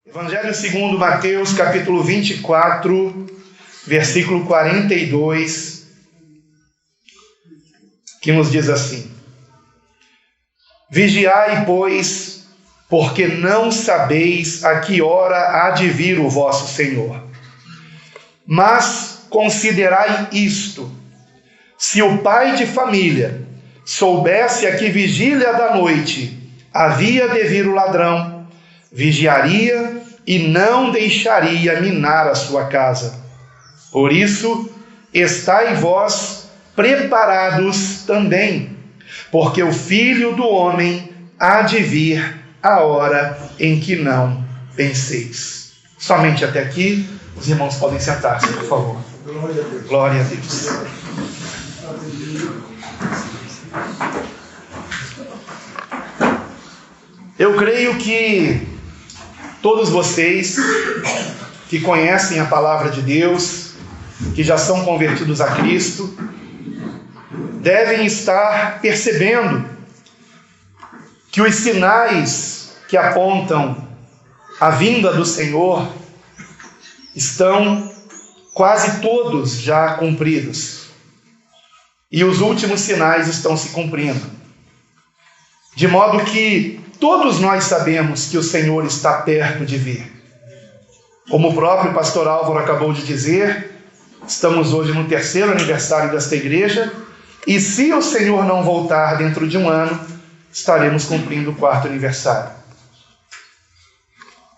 Evangelho segundo Mateus, capítulo 24, versículo 42, que nos diz assim: Vigiai, pois, porque não sabeis a que hora há de vir o vosso Senhor. Mas considerai isto: se o pai de família soubesse a que vigília da noite havia de vir o ladrão, vigiaria e não deixaria minar a sua casa. Por isso, estai vós preparados também, porque o Filho do Homem há de vir a hora em que não penseis. Somente até aqui, os irmãos podem sentar-se, por favor. Glória a Deus. Eu creio que todos vocês que conhecem a palavra de Deus, que já são convertidos a Cristo, devem estar percebendo que os sinais que apontam a vinda do Senhor estão quase todos já cumpridos. E os últimos sinais estão se cumprindo. De modo que todos nós sabemos que o Senhor está perto de vir. Como o próprio pastor Álvaro acabou de dizer, estamos hoje no 3º aniversário desta igreja, e se o Senhor não voltar dentro de um ano, estaremos cumprindo o 4º aniversário.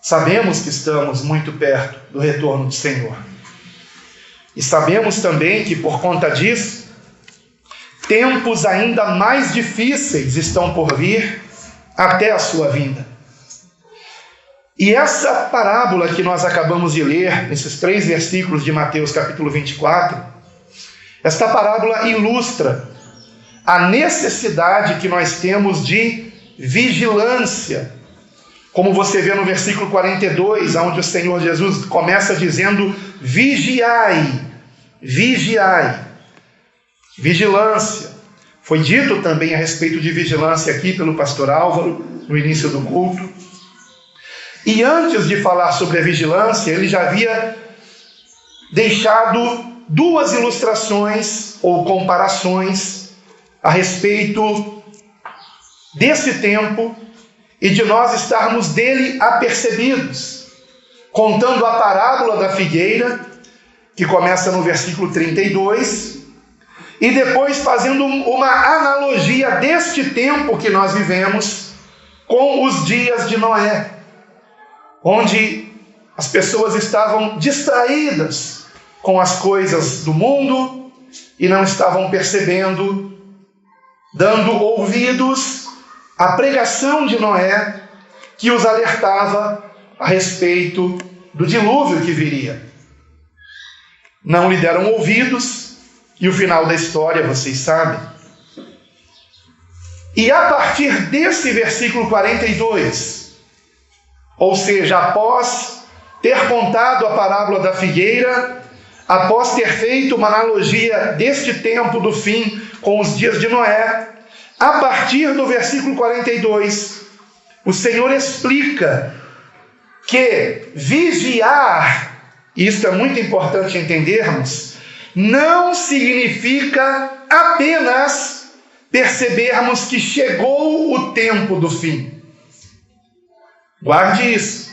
Sabemos que estamos muito perto do retorno do Senhor. E sabemos também que, por conta disso, tempos ainda mais difíceis estão por vir até a sua vinda. E essa parábola que nós acabamos de ler, nesses 3 versículos de Mateus capítulo 24, esta parábola ilustra a necessidade que nós temos de vigilância. Como você vê no versículo 42, onde o Senhor Jesus começa dizendo: vigiai, vigiai. Vigilância. Foi dito também a respeito de vigilância aqui pelo pastor Álvaro, no início do culto. E antes de falar sobre a vigilância, ele já havia deixado 2 ilustrações ou comparações a respeito desse tempo e de nós estarmos dele apercebidos, contando a parábola da figueira, que começa no versículo 32, e depois fazendo uma analogia deste tempo que nós vivemos com os dias de Noé, onde as pessoas estavam distraídas com as coisas do mundo e não estavam percebendo, dando ouvidos à pregação de Noé, que os alertava a respeito do dilúvio que viria. Não lhe deram ouvidos, e o final da história vocês sabem. E a partir desse versículo 42, ou seja, após ter contado a parábola da figueira, após ter feito uma analogia deste tempo do fim com os dias de Noé, a partir do versículo 42, o Senhor explica que vigiar, e isso é muito importante entendermos, não significa apenas percebermos que chegou o tempo do fim. Guarde isso.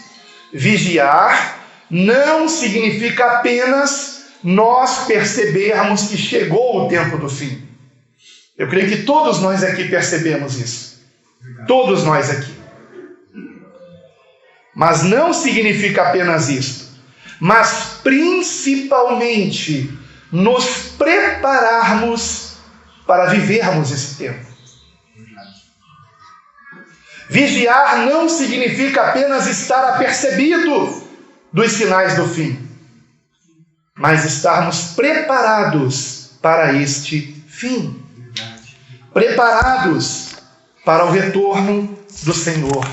Vigiar não significa apenas nós percebermos que chegou o tempo do fim. Eu creio que todos nós aqui percebemos isso. Todos nós aqui. Mas não significa apenas isso. Mas principalmente nos prepararmos para vivermos esse tempo. Vigiar não significa apenas estar apercebido dos sinais do fim, mas estarmos preparados para este fim. Preparados para o retorno do Senhor.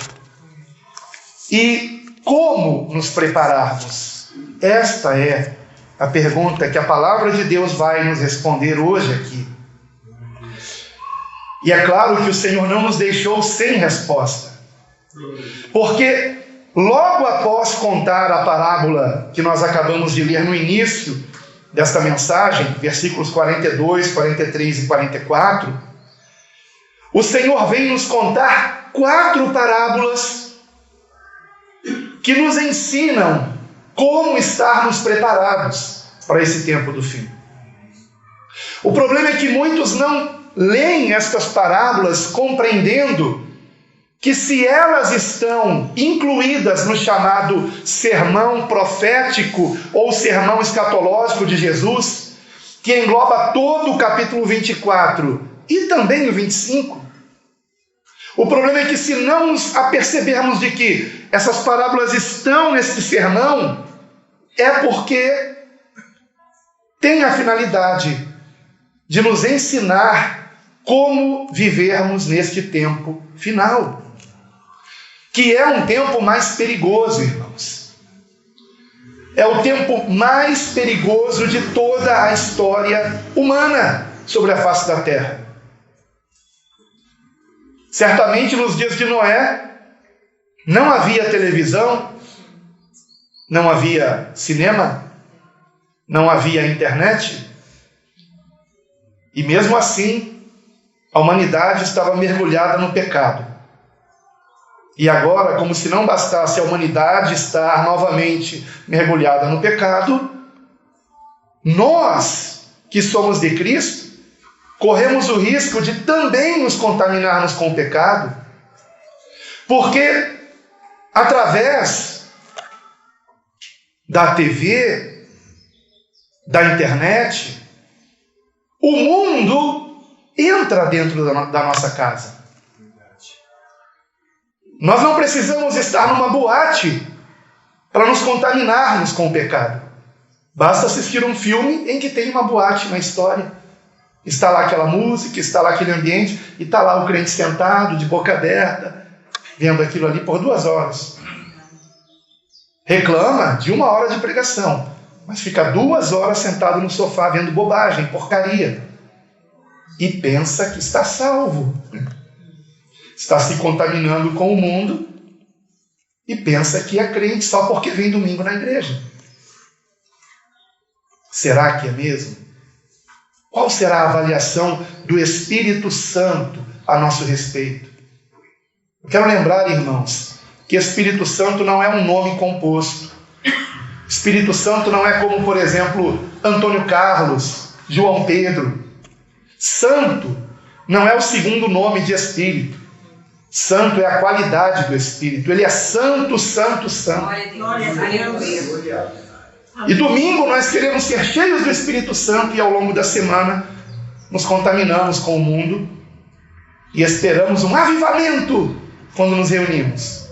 E como nos prepararmos? Esta é a pergunta que a palavra de Deus vai nos responder hoje aqui. E é claro que o Senhor não nos deixou sem resposta. Porque logo após contar a parábola que nós acabamos de ler no início desta mensagem, versículos 42, 43 e 44, o Senhor vem nos contar 4 parábolas que nos ensinam como estarmos preparados para esse tempo do fim. O problema é que muitos não leem estas parábolas compreendendo que se elas estão incluídas no chamado sermão profético ou sermão escatológico de Jesus, que engloba todo o capítulo 24 e também o 25, o problema é que se não nos apercebermos de que essas parábolas estão nesse sermão, é porque tem a finalidade de nos ensinar como vivermos neste tempo final, que é um tempo mais perigoso, irmãos. É o tempo mais perigoso de toda a história humana sobre a face da terra. Certamente nos dias de Noé não havia televisão, não havia cinema, não havia internet, e mesmo assim a humanidade estava mergulhada no pecado. E agora, como se não bastasse a humanidade estar novamente mergulhada no pecado, nós que somos de Cristo corremos o risco de também nos contaminarmos com o pecado, porque através da TV, da internet, o mundo entra dentro da nossa casa. Nós não precisamos estar numa boate para nos contaminarmos com o pecado. Basta assistir um filme em que tem uma boate na história. Está lá aquela música, está lá aquele ambiente, e está lá o crente sentado, de boca aberta, vendo aquilo ali por 2 horas. Reclama de 1 hora de pregação, mas fica 2 horas sentado no sofá vendo bobagem, porcaria. E pensa que está salvo. Está se contaminando com o mundo e pensa que é crente só porque vem domingo na igreja. Será que é mesmo? Qual será a avaliação do Espírito Santo a nosso respeito? Eu quero lembrar, irmãos, que Espírito Santo não é um nome composto. Espírito Santo não é como, por exemplo, Antônio Carlos, João Pedro. Santo não é o segundo nome de Espírito. Santo é a qualidade do Espírito. Ele é santo, santo, santo. E domingo nós queremos ser cheios do Espírito Santo e ao longo da semana nos contaminamos com o mundo e esperamos um avivamento quando nos reunimos.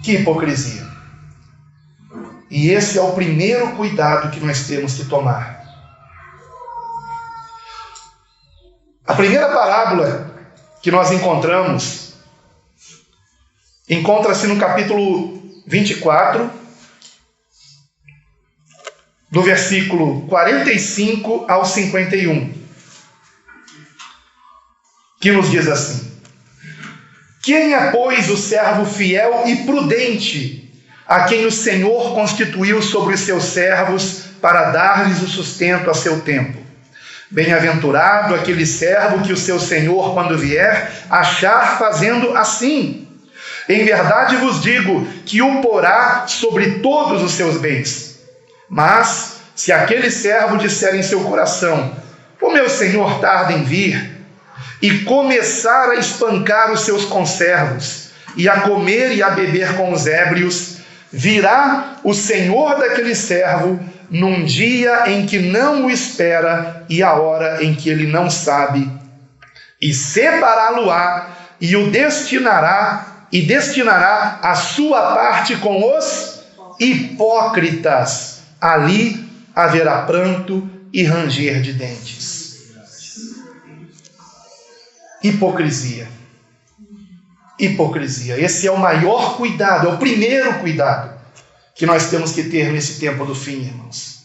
Que hipocrisia! E esse é o primeiro cuidado que nós temos que tomar. A primeira parábola que nós encontramos encontra-se no capítulo 24, do versículo 45 ao 51, que nos diz assim: Quem é, pois, o servo fiel e prudente, a quem o Senhor constituiu sobre os seus servos para dar-lhes o sustento a seu tempo? Bem-aventurado aquele servo que o seu Senhor, quando vier, achar fazendo assim. Em verdade vos digo que o porá sobre todos os seus bens. Mas, se aquele servo disser em seu coração: o meu senhor tarda em vir, e começar a espancar os seus conservos, e a comer e a beber com os ébrios, virá o senhor daquele servo num dia em que não o espera e a hora em que ele não sabe, e separá-lo-á e o destinará a sua parte com os hipócritas. Ali haverá pranto e ranger de dentes. Hipocrisia. Hipocrisia. Esse é o maior cuidado, é o primeiro cuidado que nós temos que ter nesse tempo do fim, irmãos.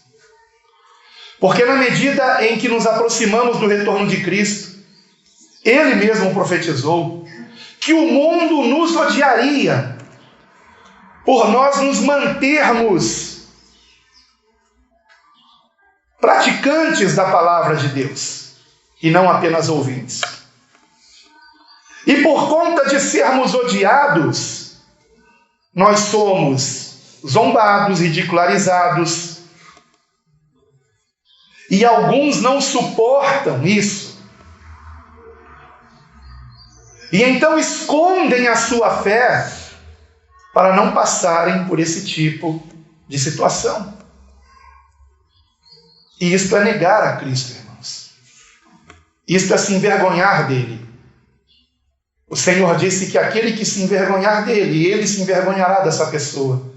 Porque na medida em que nos aproximamos do retorno de Cristo, Ele mesmo profetizou que o mundo nos odiaria por nós nos mantermos praticantes da palavra de Deus e não apenas ouvintes. E por conta de sermos odiados, nós somos zombados, ridicularizados. E alguns não suportam isso. E então escondem a sua fé para não passarem por esse tipo de situação. E isto é negar a Cristo, irmãos. Isto é se envergonhar dele. O Senhor disse que aquele que se envergonhar dele, ele se envergonhará dessa pessoa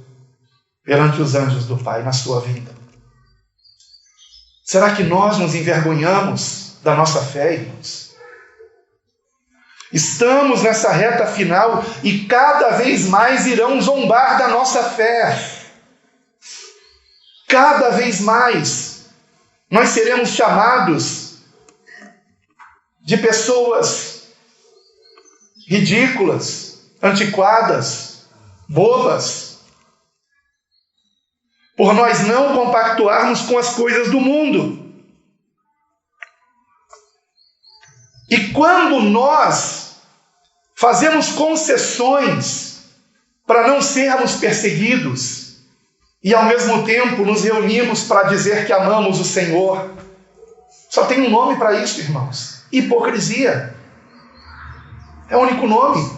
perante os anjos do Pai na sua vinda. Será que nós nos envergonhamos da nossa fé, irmãos? Estamos nessa reta final e cada vez mais irão zombar da nossa fé. Cada vez mais nós seremos chamados de pessoas ridículas, antiquadas, bobas, por nós não compactuarmos com as coisas do mundo. E quando nós fazemos concessões para não sermos perseguidos e ao mesmo tempo nos reunimos para dizer que amamos o Senhor, só tem um nome para isso, irmãos: hipocrisia. É o único nome.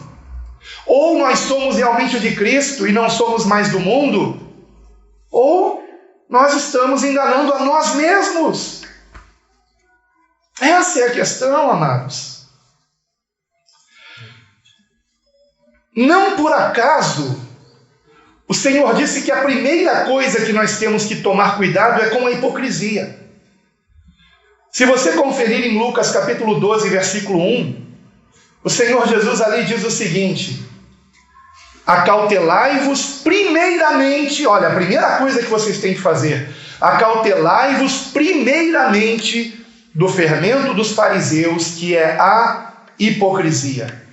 Ou nós somos realmente o de Cristo e não somos mais do mundo, ou nós estamos enganando a nós mesmos. Essa é a questão, amados. Não por acaso, o Senhor disse que a primeira coisa que nós temos que tomar cuidado é com a hipocrisia. Se você conferir em Lucas capítulo 12, versículo 1, o Senhor Jesus ali diz o seguinte: acautelai-vos primeiramente, olha, a primeira coisa que vocês têm que fazer, acautelai-vos primeiramente do fermento dos fariseus, que é a hipocrisia.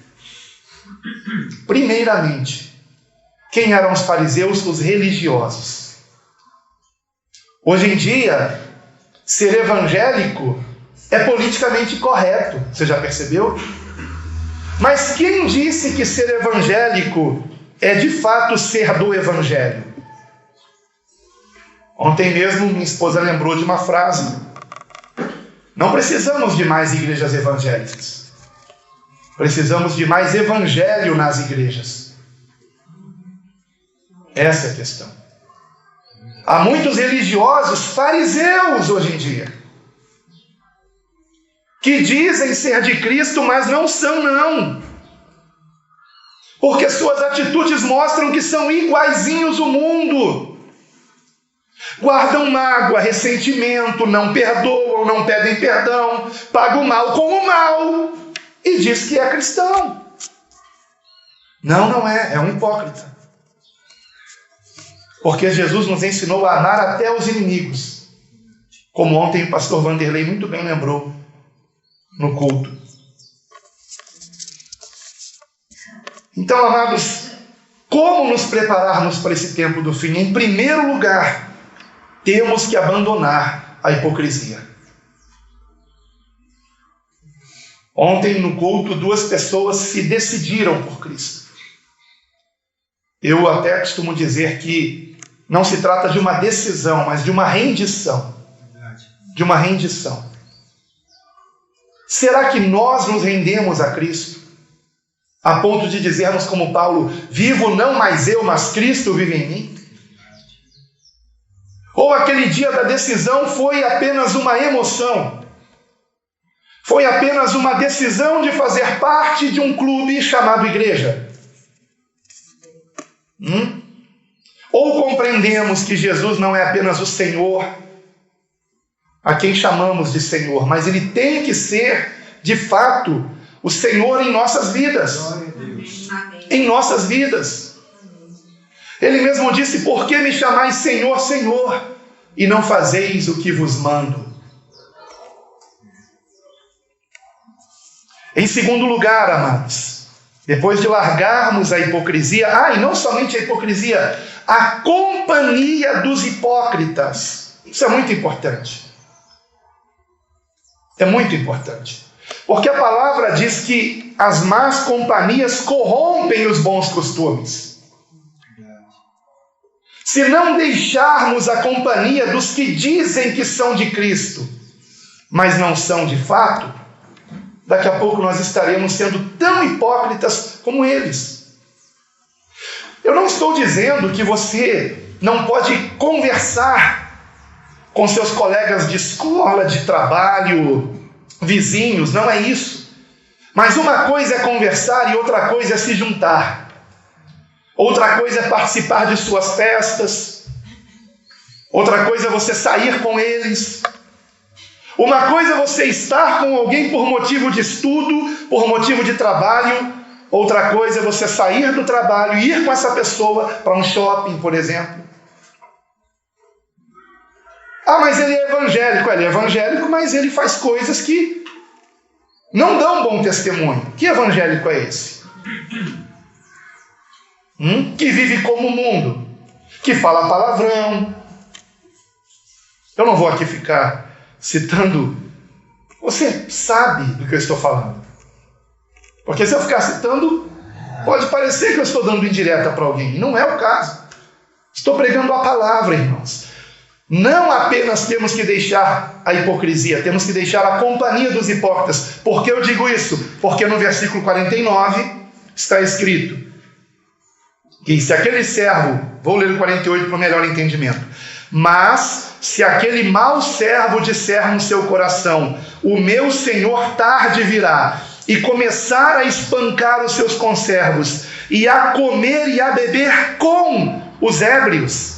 Primeiramente. Quem eram os fariseus? Os religiosos. Hoje em dia, ser evangélico é politicamente correto. Você já percebeu? Mas quem disse que ser evangélico é de fato ser do evangelho? Ontem mesmo minha esposa lembrou de uma frase: não precisamos de mais igrejas evangélicas, precisamos de mais evangelho nas igrejas. Essa é a questão. Há muitos religiosos fariseus hoje em dia que dizem ser de Cristo, mas não são, não. Porque suas atitudes mostram que são iguaizinhos ao mundo. Guardam mágoa, ressentimento, não perdoam, não pedem perdão, pagam o mal com o mal e diz que é cristão. Não, não é. É um hipócrita. Porque Jesus nos ensinou a amar até os inimigos. Como ontem o pastor Vanderlei muito bem lembrou no culto. Então, amados, como nos prepararmos para esse tempo do fim? Em primeiro lugar, temos que abandonar a hipocrisia. Ontem no culto, 2 pessoas se decidiram por Cristo. Eu até costumo dizer que não se trata de uma decisão, mas de uma rendição. De uma rendição. Será que nós nos rendemos a Cristo? A ponto de dizermos como Paulo: vivo não mais eu, mas Cristo vive em mim? Ou aquele dia da decisão foi apenas uma emoção? Foi apenas uma decisão de fazer parte de um clube chamado igreja? Ou compreendemos que Jesus não é apenas o Senhor, a quem chamamos de Senhor, mas Ele tem que ser, de fato, o Senhor em nossas vidas. Em nossas vidas. Ele mesmo disse: por que me chamais Senhor, Senhor, e não fazeis o que vos mando? Em segundo lugar, amados, Depois de largarmos a hipocrisia, e não somente a hipocrisia, a companhia dos hipócritas. Isso é muito importante. É muito importante. Porque a palavra diz que as más companhias corrompem os bons costumes. Se não deixarmos a companhia dos que dizem que são de Cristo, mas não são de fato, daqui a pouco nós estaremos sendo tão hipócritas como eles. Eu não estou dizendo que você não pode conversar com seus colegas de escola, de trabalho, vizinhos, não é isso. Mas uma coisa é conversar e outra coisa é se juntar. Outra coisa é participar de suas festas. Outra coisa é você sair com eles. Uma coisa é você estar com alguém por motivo de estudo, por motivo de trabalho. Outra coisa é você sair do trabalho e ir com essa pessoa para um shopping, por exemplo. Mas ele é evangélico. Ele é evangélico, mas ele faz coisas que não dão bom testemunho. Que evangélico é esse? Que vive como o mundo, que fala palavrão. Eu não vou aqui ficar citando. Você sabe do que eu estou falando. Porque se eu ficar citando, pode parecer que eu estou dando indireta para alguém. Não é o caso. Estou pregando a palavra, irmãos. Não apenas temos que deixar a hipocrisia, temos que deixar a companhia dos hipócritas. Por que eu digo isso? Porque no versículo 49 está escrito que se aquele servo, vou ler o 48 para o melhor entendimento, mas se aquele mau servo disser no seu coração, o meu senhor tarde virá, e começar a espancar os seus conservos, e a comer e a beber com os ébrios.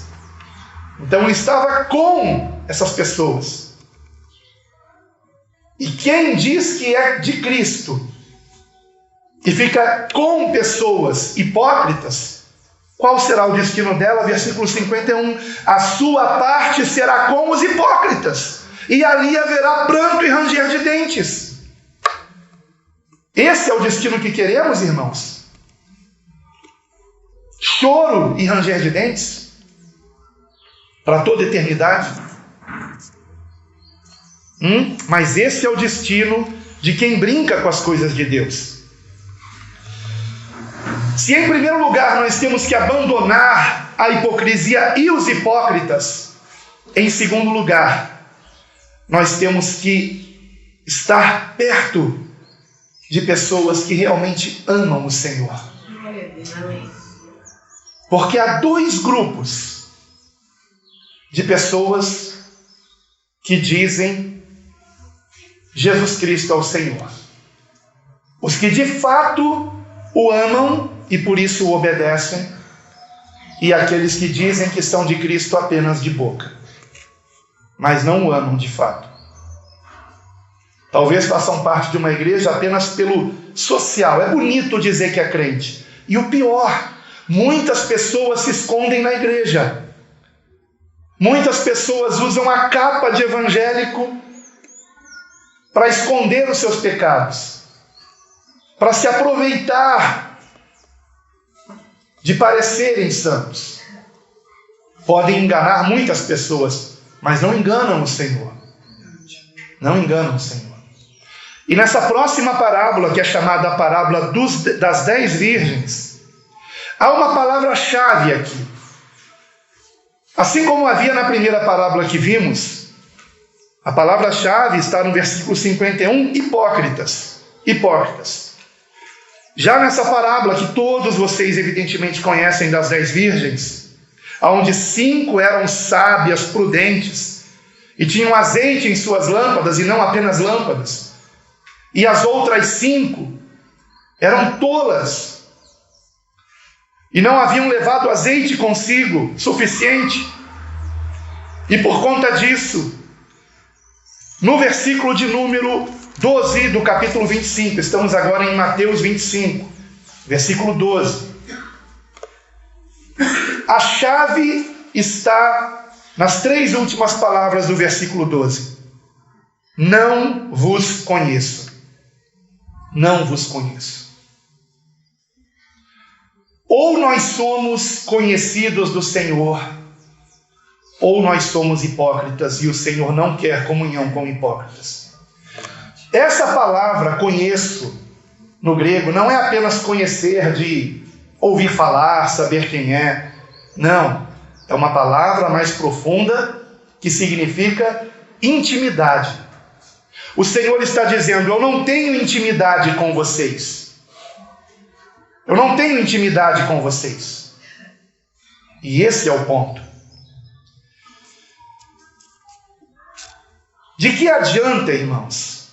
Então ele estava com essas pessoas. E quem diz que é de Cristo, e fica com pessoas hipócritas, qual será o destino dela? Versículo 51. A sua parte será com os hipócritas, e ali haverá pranto e ranger de dentes. Esse é o destino que queremos, irmãos? Choro e ranger de dentes? Para toda a eternidade? Mas esse é o destino de quem brinca com as coisas de Deus. Se em primeiro lugar nós temos que abandonar a hipocrisia e os hipócritas, em segundo lugar, nós temos que estar perto de pessoas que realmente amam o Senhor. Porque há dois grupos de pessoas que dizem Jesus Cristo é o Senhor. Os que de fato o amam e por isso o obedecem, e aqueles que dizem que são de Cristo apenas de boca, mas não o amam de fato. Talvez façam parte de uma igreja apenas pelo social. É bonito dizer que é crente. E o pior, muitas pessoas se escondem na igreja. Muitas pessoas usam a capa de evangélico para esconder os seus pecados, para se aproveitar de parecerem santos. Podem enganar muitas pessoas, mas não enganam o Senhor. Não enganam o Senhor. E nessa próxima parábola, que é chamada a parábola das 10 virgens, há uma palavra-chave aqui. Assim como havia na primeira parábola que vimos, a palavra-chave está no versículo 51, hipócritas. Hipócritas. Já nessa parábola, que todos vocês evidentemente conhecem, das 10 virgens, onde 5 eram sábias, prudentes, e tinham azeite em suas lâmpadas, e não apenas lâmpadas, e as outras 5 eram tolas, e não haviam levado azeite consigo suficiente, e por conta disso, no versículo de número 12 do capítulo 25, estamos agora em Mateus 25, versículo 12. A chave está nas 3 últimas palavras do versículo 12. Não vos conheço. Não vos conheço. Ou nós somos conhecidos do Senhor, ou nós somos hipócritas, e o Senhor não quer comunhão com hipócritas. Essa palavra conheço, no grego, não é apenas conhecer de ouvir falar, saber quem é. Não, é uma palavra mais profunda que significa intimidade. O Senhor está dizendo: eu não tenho intimidade com vocês. Eu não tenho intimidade com vocês. E esse é o ponto. De que adianta, irmãos,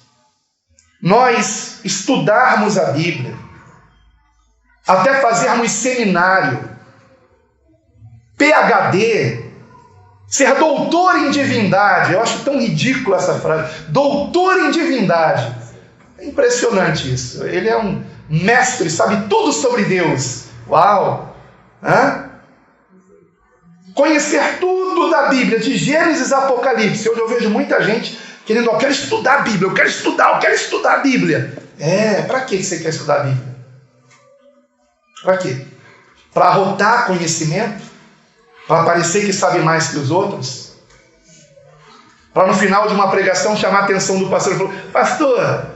nós estudarmos a Bíblia, até fazermos seminário, PhD, ser doutor em divindade? Eu acho tão ridícula essa frase. Doutor em divindade. É impressionante isso. Ele é um mestre, sabe tudo sobre Deus. Uau! Hã? Conhecer tudo da Bíblia, de Gênesis a Apocalipse. Hoje eu vejo muita gente querendo: eu quero estudar a Bíblia, eu quero estudar a Bíblia. Para que você quer estudar a Bíblia? Para quê? Para arrotar conhecimento? Para parecer que sabe mais que os outros? Para no final de uma pregação chamar a atenção do pastor e falar: pastor,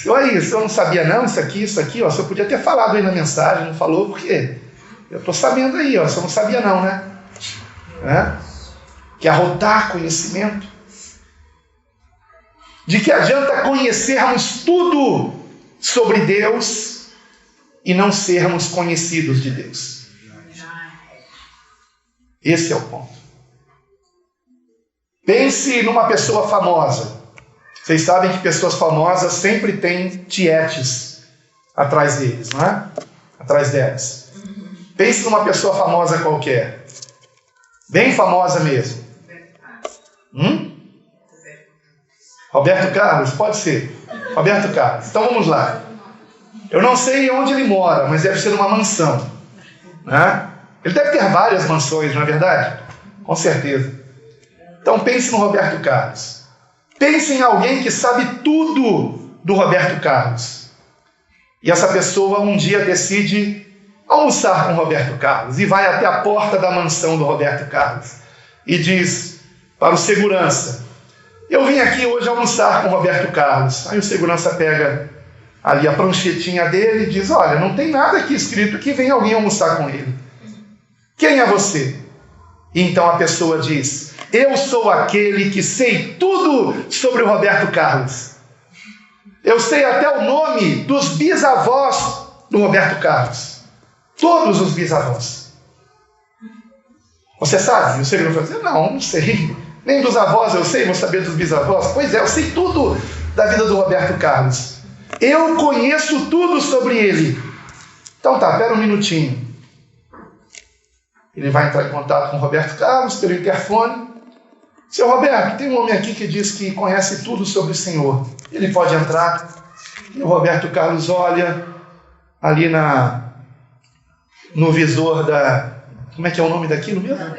olha isso, eu não sabia não, isso aqui, ó, o senhor podia ter falado aí na mensagem, não falou, por quê? Eu estou sabendo aí, ó, o senhor não sabia não, né? Que arrotar conhecimento. De que adianta conhecermos tudo sobre Deus e não sermos conhecidos de Deus? Esse é o ponto. Pense numa pessoa famosa. Vocês sabem que pessoas famosas sempre têm tietes atrás deles, não é? Atrás delas. Pense numa pessoa famosa qualquer. Bem famosa mesmo. Roberto Carlos? Pode ser. Roberto Carlos. Então vamos lá. Eu não sei onde ele mora, mas deve ser numa mansão, né? Ele deve ter várias mansões, não é verdade? Com certeza. Então pense no Roberto Carlos. Pense em alguém que sabe tudo do Roberto Carlos. E essa pessoa um dia decide almoçar com o Roberto Carlos e vai até a porta da mansão do Roberto Carlos e diz para o segurança: eu vim aqui hoje almoçar com o Roberto Carlos. Aí o segurança pega ali a pranchetinha dele e diz: olha, não tem nada aqui escrito que vem alguém almoçar com ele. Quem é você? E então a pessoa diz: eu sou aquele que sei tudo sobre o Roberto Carlos. Eu sei até o nome dos bisavós do Roberto Carlos. Todos os bisavós. Você sabe? O segurança vai dizer: não sei. Nem dos avós eu sei, vou saber dos bisavós. Pois é, eu sei tudo da vida do Roberto Carlos. Eu conheço tudo sobre ele. Então tá, espera um minutinho. Ele vai entrar em contato com o Roberto Carlos pelo interfone. Seu Roberto, tem um homem aqui que diz que conhece tudo sobre o senhor. Ele pode entrar? E o Roberto Carlos olha ali no visor da... Como é que é o nome daquilo mesmo?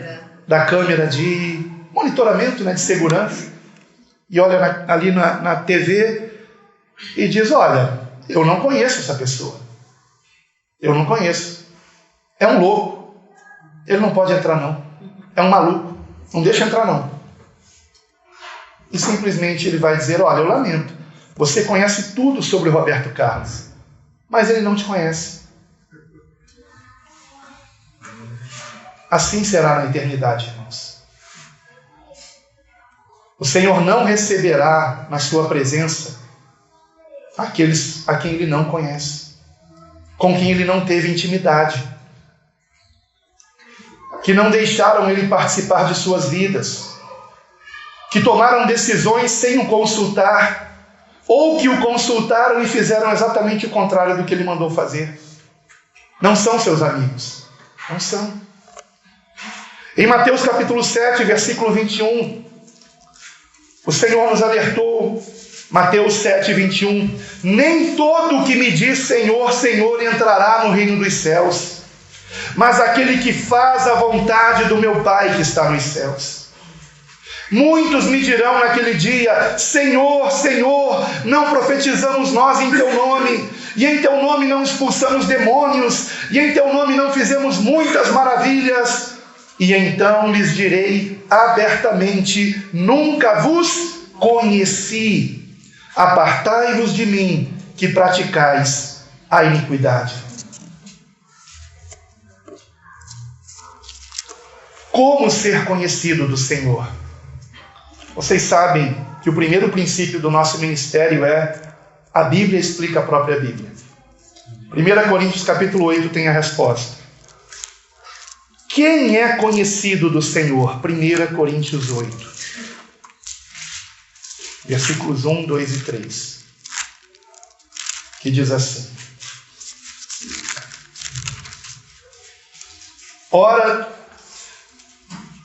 Da câmera de monitoramento, né, de segurança. E olha ali na TV e diz: olha, eu não conheço essa pessoa. Eu não conheço. É um louco. Ele não pode entrar não. É um maluco. Não deixa entrar não. E simplesmente ele vai dizer: olha, eu lamento. Você conhece tudo sobre o Roberto Carlos, mas ele não te conhece. Assim será na eternidade, irmãos. O Senhor não receberá na sua presença aqueles a quem ele não conhece, com quem ele não teve intimidade, que não deixaram ele participar de suas vidas, que tomaram decisões sem o consultar, ou que o consultaram e fizeram exatamente o contrário do que ele mandou fazer. Não são seus amigos. Não são. Em Mateus capítulo 7, versículo 21, o Senhor nos alertou, Mateus 7, 21, nem todo que me diz Senhor, Senhor entrará no reino dos céus, mas aquele que faz a vontade do meu Pai que está nos céus. Muitos me dirão naquele dia: Senhor, Senhor, não profetizamos nós em teu nome, e em teu nome não expulsamos demônios, e em teu nome não fizemos muitas maravilhas. E então lhes direi abertamente: nunca vos conheci. Apartai-vos de mim, que praticais a iniquidade. Como ser conhecido do Senhor? Vocês sabem que o primeiro princípio do nosso ministério é: a Bíblia explica a própria Bíblia. 1 Coríntios capítulo 8 tem a resposta. Quem é conhecido do Senhor? 1 Coríntios 8. Versículos 1, 2 e 3. Que diz assim: ora,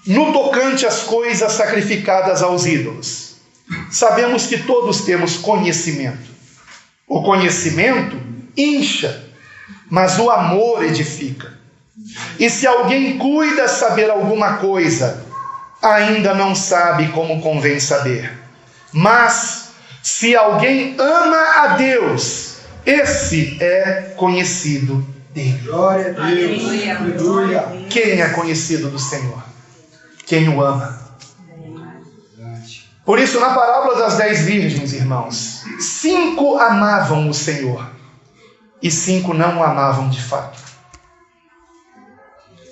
no tocante às coisas sacrificadas aos ídolos, sabemos que todos temos conhecimento. O conhecimento incha, mas o amor edifica. E se alguém cuida saber alguma coisa, ainda não sabe como convém saber. Mas se alguém ama a Deus, esse é conhecido dele. Glória a Deus. Aleluia. Quem é conhecido do Senhor? Quem o ama. Por isso, na parábola das 10 virgens, irmãos, 5 amavam o Senhor e 5 não o amavam de fato.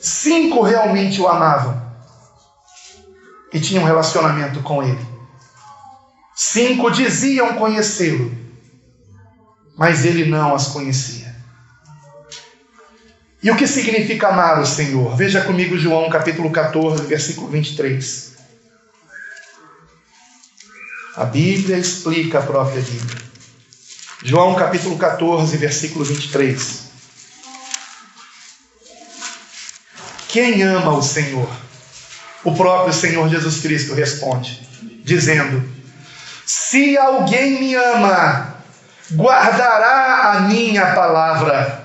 5 realmente o amavam e tinham um relacionamento com ele. 5 diziam conhecê-lo, mas ele não as conhecia. E o que significa amar o Senhor? Veja comigo João capítulo 14, versículo 23. A Bíblia explica a própria Bíblia. João capítulo 14, versículo 23. Quem ama o Senhor? O próprio Senhor Jesus Cristo responde, dizendo: se alguém me ama, guardará a minha palavra,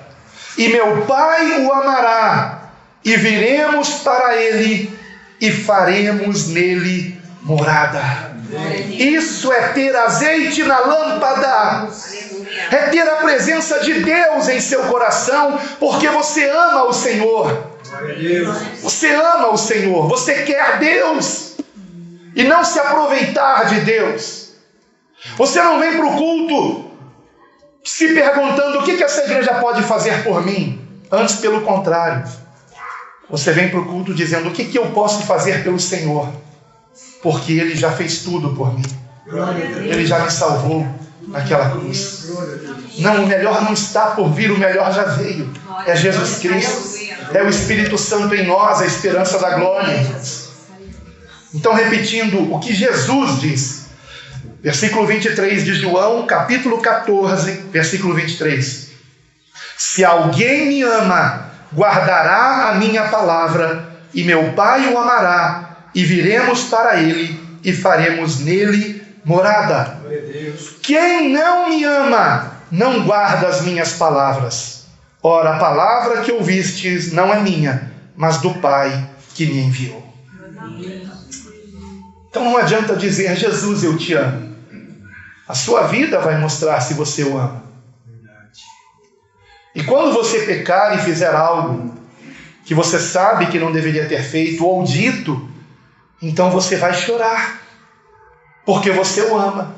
e meu Pai o amará, e viremos para ele, e faremos nele morada. Isso é ter azeite na lâmpada, é ter a presença de Deus em seu coração, porque você ama o Senhor. Você ama o Senhor, você quer Deus e não se aproveitar de Deus. Você não vem para o culto se perguntando o que essa igreja pode fazer por mim. Antes, pelo contrário, você vem para o culto dizendo: o que eu posso fazer pelo Senhor? Porque Ele já fez tudo por mim. Ele já me salvou naquela cruz. Não, o melhor não está por vir, o melhor já veio. É Jesus Cristo, é o Espírito Santo em nós, a esperança da glória. Então, repetindo o que Jesus disse, versículo 23 de João, capítulo 14, versículo 23. Se alguém me ama, guardará a minha palavra, e meu Pai o amará, e viremos para ele, e faremos nele morada. Quem não me ama, não guarda as minhas palavras. Ora, a palavra que ouvistes não é minha, mas do Pai que me enviou. Então não adianta dizer: Jesus, eu te amo. A sua vida vai mostrar se você o ama. E quando você pecar e fizer algo que você sabe que não deveria ter feito ou dito, então você vai chorar, porque você o ama.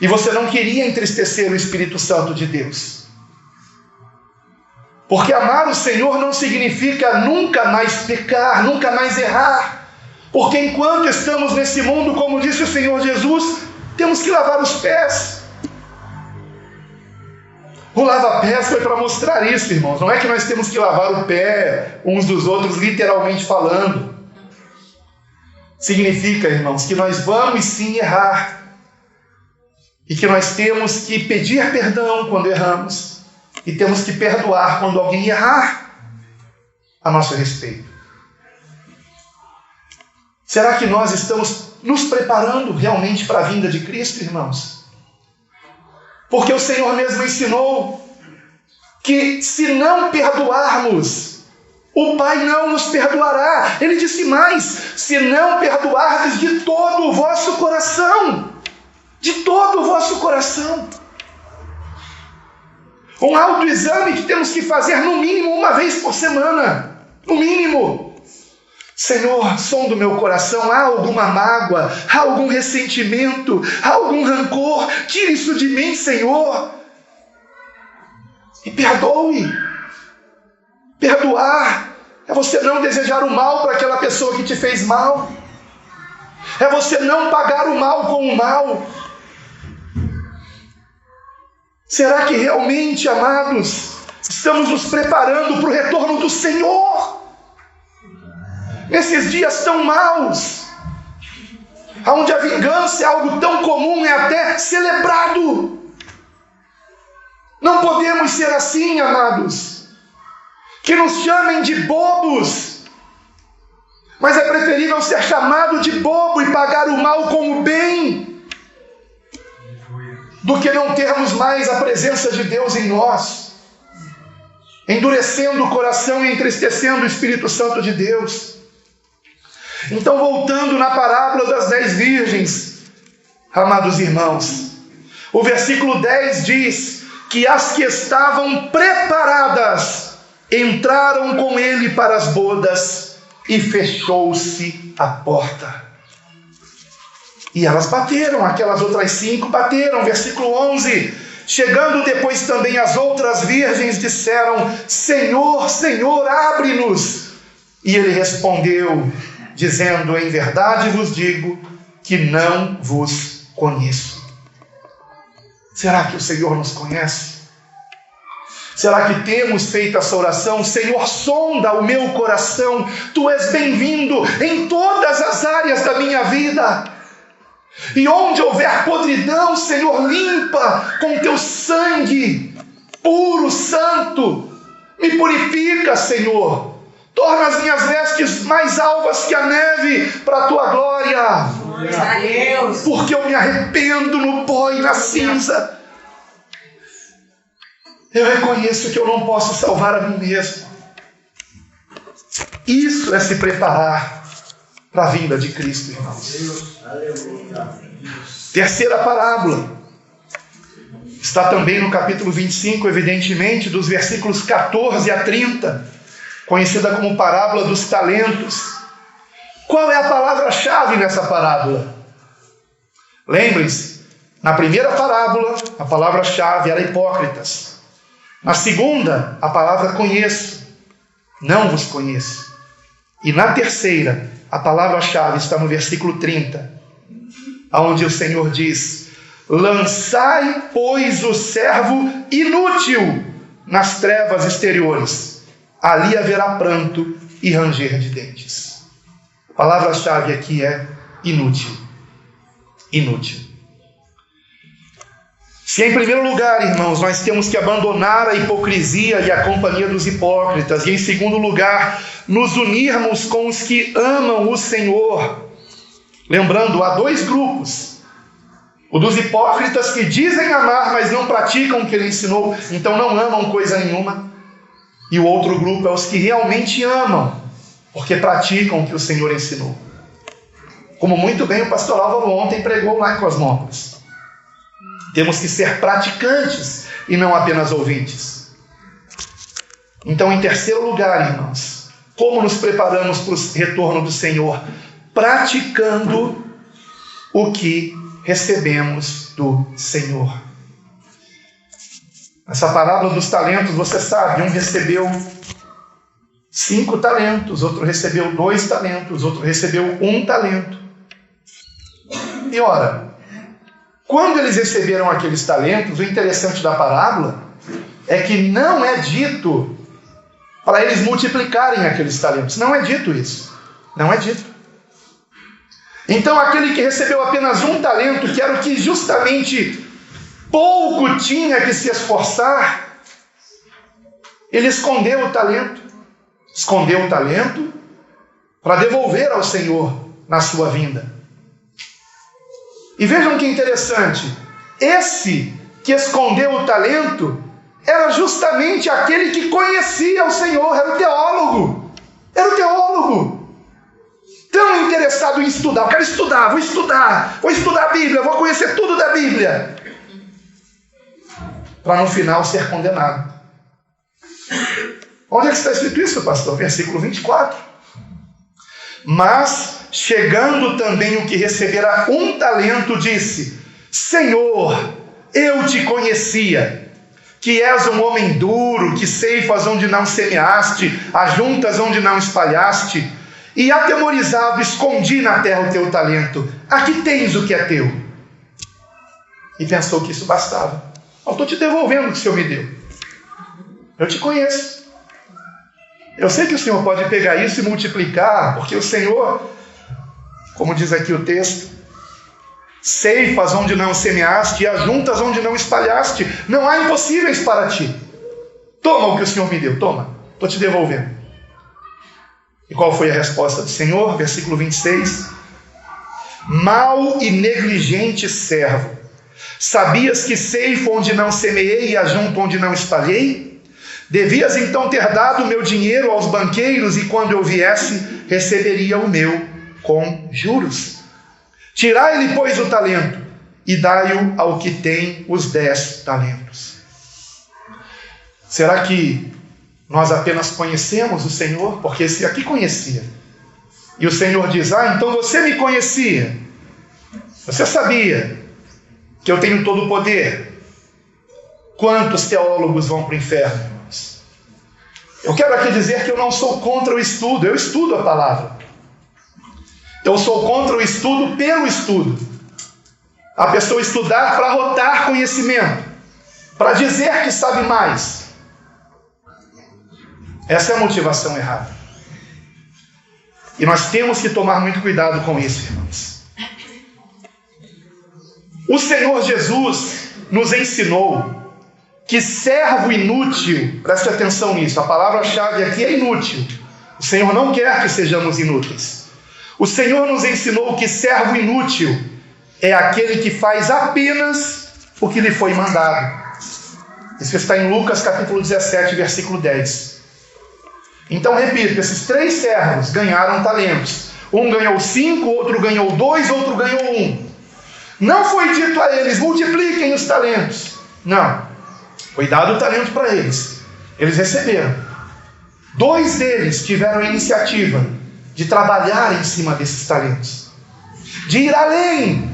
E você não queria entristecer o Espírito Santo de Deus. Porque amar o Senhor não significa nunca mais pecar, nunca mais errar. Porque enquanto estamos nesse mundo, como disse o Senhor Jesus, temos que lavar os pés. O lava-pés foi para mostrar isso, irmãos. Não é que nós temos que lavar o pé uns dos outros, literalmente falando. Significa, irmãos, que nós vamos sim errar. E que nós temos que pedir perdão quando erramos. E temos que perdoar quando alguém errar a nosso respeito. Será que nós estamos nos preparando realmente para a vinda de Cristo, irmãos? Porque o Senhor mesmo ensinou que se não perdoarmos, o Pai não nos perdoará. Ele disse mais: se não perdoardes de todo o vosso coração, de todo o vosso coração. Um autoexame que temos que fazer no mínimo uma vez por semana. No mínimo. Senhor, sonda o meu coração. Há alguma mágoa? Há algum ressentimento? Há algum rancor? Tira isso de mim, Senhor. E perdoe. Perdoar é você não desejar o mal para aquela pessoa que te fez mal. É você não pagar o mal com o mal. Será que realmente, amados, estamos nos preparando para o retorno do Senhor? Nesses dias tão maus, onde a vingança é algo tão comum, é até celebrado. Não podemos ser assim, amados. Que nos chamem de bobos. Mas é preferível ser chamado de bobo e pagar o mal com o bem, do que não termos mais a presença de Deus em nós, endurecendo o coração e entristecendo o Espírito Santo de Deus. Então, voltando na parábola das 10 virgens, amados irmãos, o versículo 10 diz que as que estavam preparadas entraram com ele para as bodas e fechou-se a porta. E elas bateram, aquelas outras 5 bateram. Versículo 11: chegando depois também as outras virgens disseram: Senhor, Senhor, abre-nos. E ele respondeu, dizendo: em verdade vos digo que não vos conheço. Será que o Senhor nos conhece? Será que temos feito essa oração? Senhor, sonda o meu coração. Tu és bem-vindo em todas as áreas da minha vida. E onde houver podridão, Senhor, limpa com teu sangue puro, santo. Me purifica, Senhor. Torna as minhas vestes mais alvas que a neve para a tua glória. Porque eu me arrependo no pó e na cinza. Eu reconheço que eu não posso salvar a mim mesmo. Isso é se preparar para a vinda de Cristo, irmãos. Terceira parábola está também no capítulo 25, evidentemente, dos versículos 14 a 30, conhecida como parábola dos talentos. Qual é a palavra-chave nessa parábola? Lembrem-se, na primeira parábola, a palavra-chave era hipócritas. Na segunda, a palavra conheço, não vos conheço. E na terceira, a palavra-chave está no versículo 30, onde o Senhor diz: lançai, pois, o servo inútil nas trevas exteriores, ali haverá pranto e ranger de dentes. A palavra-chave aqui é inútil. Inútil. Se em primeiro lugar, irmãos, nós temos que abandonar a hipocrisia e a companhia dos hipócritas, e em segundo lugar, nos unirmos com os que amam o Senhor. Lembrando, há 2 grupos: o dos hipócritas que dizem amar, mas não praticam o que ele ensinou, então não amam coisa nenhuma. E o outro grupo é os que realmente amam, porque praticam o que o Senhor ensinou. Como muito bem o pastor Álvaro ontem pregou lá em Cosmópolis. Temos que ser praticantes e não apenas ouvintes. Então, em terceiro lugar, irmãos, como nos preparamos para o retorno do Senhor? Praticando o que recebemos do Senhor. Essa parábola dos talentos, você sabe, um recebeu 5 talentos, outro recebeu 2 talentos, outro recebeu 1 talento. E ora, quando eles receberam aqueles talentos, o interessante da parábola é que não é dito para eles multiplicarem aqueles talentos. Não é dito isso. Não é dito. Então aquele que recebeu apenas 1 talento, que era o que justamente pouco tinha que se esforçar, ele escondeu o talento. Escondeu o talento para devolver ao Senhor na sua vinda. E vejam que interessante, esse que escondeu o talento era justamente aquele que conhecia o Senhor, era o teólogo. Era o teólogo. Tão interessado em estudar, eu quero estudar, vou estudar a Bíblia, vou conhecer tudo da Bíblia. para no final ser condenado. Onde é que está escrito isso, pastor? Versículo 24. Mas, chegando também o que recebera 1 talento, disse: Senhor, eu te conhecia, que és um homem duro, que ceifas onde não semeaste, ajuntas onde não espalhaste, e atemorizado escondi na terra o teu talento. Aqui tens o que é teu. E pensou que isso bastava. Eu estou te devolvendo o que o Senhor me deu. Eu te conheço. Eu sei que o Senhor pode pegar isso e multiplicar, porque o Senhor, como diz aqui o texto, ceifas onde não semeaste e ajuntas onde não espalhaste. Não há impossíveis para ti. Toma o que o Senhor me deu, toma. Estou te devolvendo. E qual foi a resposta do Senhor? Versículo 26. Mau e negligente servo, sabias que ceifo onde não semeei e ajunto onde não espalhei? Devias então ter dado o meu dinheiro aos banqueiros, e quando eu viesse, receberia o meu com juros. Tirai-lhe, pois, o talento, e dai-o ao que tem os 10 talentos. Será que nós apenas conhecemos o Senhor? Porque esse aqui conhecia. E o Senhor diz: então você me conhecia. Você sabia que eu tenho todo o poder. Quantos teólogos vão para o inferno? Eu quero aqui dizer que eu não sou contra o estudo. Eu estudo a palavra. Eu sou contra o estudo pelo estudo. A pessoa estudar para rotar conhecimento, para dizer que sabe mais. Essa é a motivação errada. E nós temos que tomar muito cuidado com isso, irmãos. O Senhor Jesus nos ensinou que servo inútil, preste atenção nisso, a palavra-chave aqui é inútil. O Senhor não quer que sejamos inúteis. O Senhor nos ensinou que servo inútil é aquele que faz apenas o que lhe foi mandado. Isso está em Lucas capítulo 17, versículo 10. Então, repito, esses 3 servos ganharam talentos. Um ganhou 5, outro ganhou 2, outro ganhou 1. Não foi dito a eles: multipliquem os talentos. Não. Foi dado o talento para eles. Eles receberam. 2 deles tiveram a iniciativa de trabalhar em cima desses talentos, de ir além,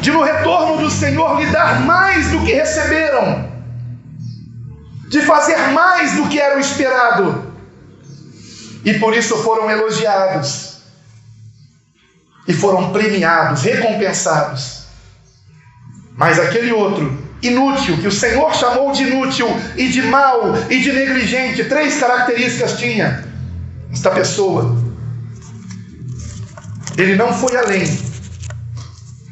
de no retorno do Senhor lhe dar mais do que receberam, de fazer mais do que era o esperado. E por isso foram elogiados, e foram premiados, recompensados. Mas aquele outro, inútil, que o Senhor chamou de inútil e de mau e de negligente, 3 características tinha esta pessoa. Ele não foi além.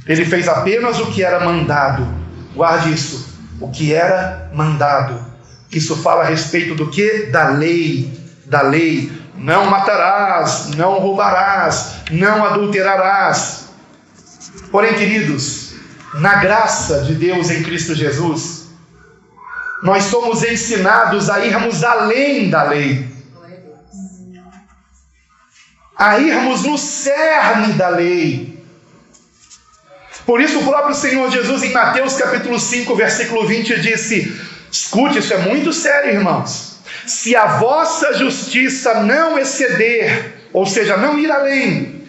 Ele fez apenas o que era mandado. Guarde isso. O que era mandado. Isso fala a respeito do que? Da lei. Da lei. Não matarás, não roubarás, não adulterarás. Porém, queridos, na graça de Deus em Cristo Jesus, nós somos ensinados a irmos além da lei, a irmos no cerne da lei. Por isso o próprio Senhor Jesus, em Mateus capítulo 5, versículo 20, disse: escute, isso é muito sério, irmãos. Se a vossa justiça não exceder, ou seja, não ir além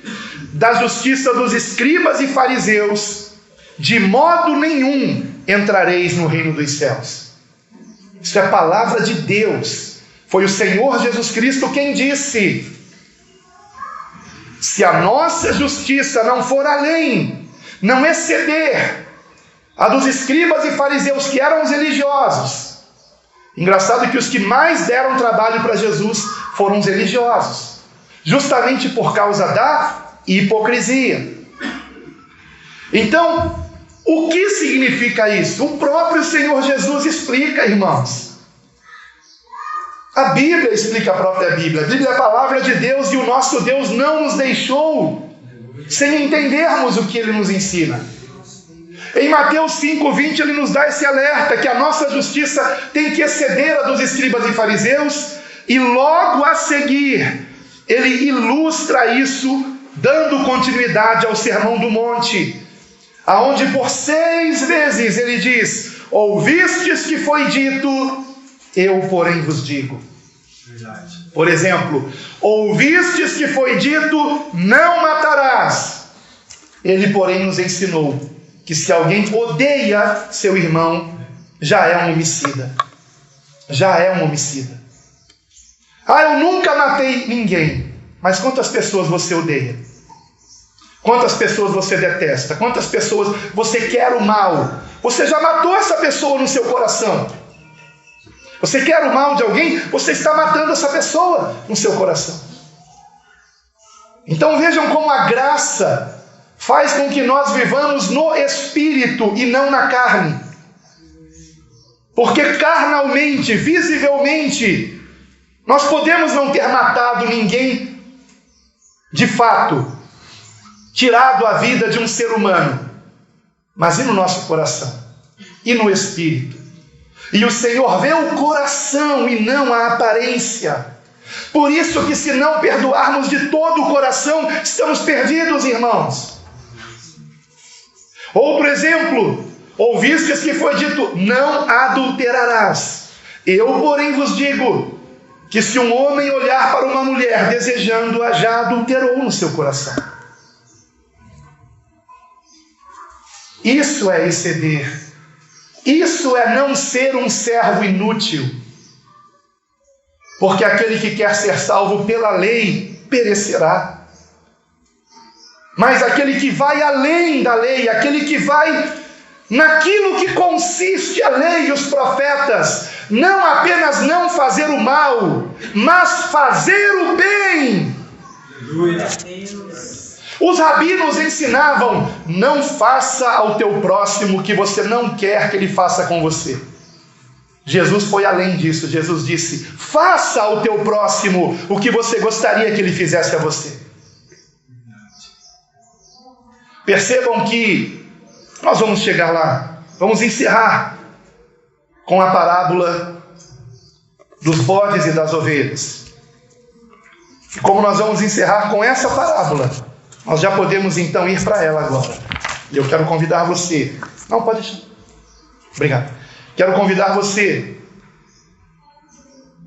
da justiça dos escribas e fariseus, de modo nenhum entrareis no reino dos céus. Isso é palavra de Deus. Foi o Senhor Jesus Cristo quem disse: se a nossa justiça não for além, não exceder a dos escribas e fariseus, que eram os religiosos. Engraçado que os que mais deram trabalho para Jesus foram os religiosos, justamente por causa da hipocrisia. Então, o que significa isso? O próprio Senhor Jesus explica, irmãos. A Bíblia explica a própria Bíblia. A Bíblia é a palavra de Deus, e o nosso Deus não nos deixou sem entendermos o que Ele nos ensina. Em Mateus 5:20 Ele nos dá esse alerta, que a nossa justiça tem que exceder a dos escribas e fariseus, e logo a seguir Ele ilustra isso, dando continuidade ao Sermão do Monte, aonde por 6 vezes Ele diz: ouvistes que foi dito, eu porém vos digo. Por exemplo, ouvistes que foi dito, não matarás. Ele, porém, nos ensinou que se alguém odeia seu irmão, já é um homicida. Já é um homicida. Eu nunca matei ninguém. Mas quantas pessoas você odeia? Quantas pessoas você detesta? Quantas pessoas você quer o mal? Você já matou essa pessoa no seu coração. Você quer o mal de alguém? Você está matando essa pessoa no seu coração. Então vejam como a graça faz com que nós vivamos no Espírito e não na carne. Porque carnalmente, visivelmente, nós podemos não ter matado ninguém de fato, tirado a vida de um ser humano, mas e no nosso coração? E no Espírito? E o Senhor vê o coração e não a aparência. Por isso que se não perdoarmos de todo o coração, estamos perdidos, irmãos. Outro exemplo, ouvistes que foi dito, não adulterarás. Eu, porém, vos digo, que se um homem olhar para uma mulher desejando-a, já adulterou no seu coração. Isso é exceder. Isso é não ser um servo inútil. Porque aquele que quer ser salvo pela lei perecerá. Mas aquele que vai além da lei, aquele que vai naquilo que consiste a lei e os profetas, não apenas não fazer o mal, mas fazer o bem. Os rabinos ensinavam, não faça ao teu próximo o que você não quer que ele faça com você. Jesus foi além disso. Jesus disse, faça ao teu próximo o que você gostaria que ele fizesse a você. Percebam que nós vamos chegar lá, vamos encerrar com a parábola dos bodes e das ovelhas. E como nós vamos encerrar com essa parábola, nós já podemos então ir para ela agora. E eu quero convidar você. Não, pode deixar. Obrigado. Quero convidar você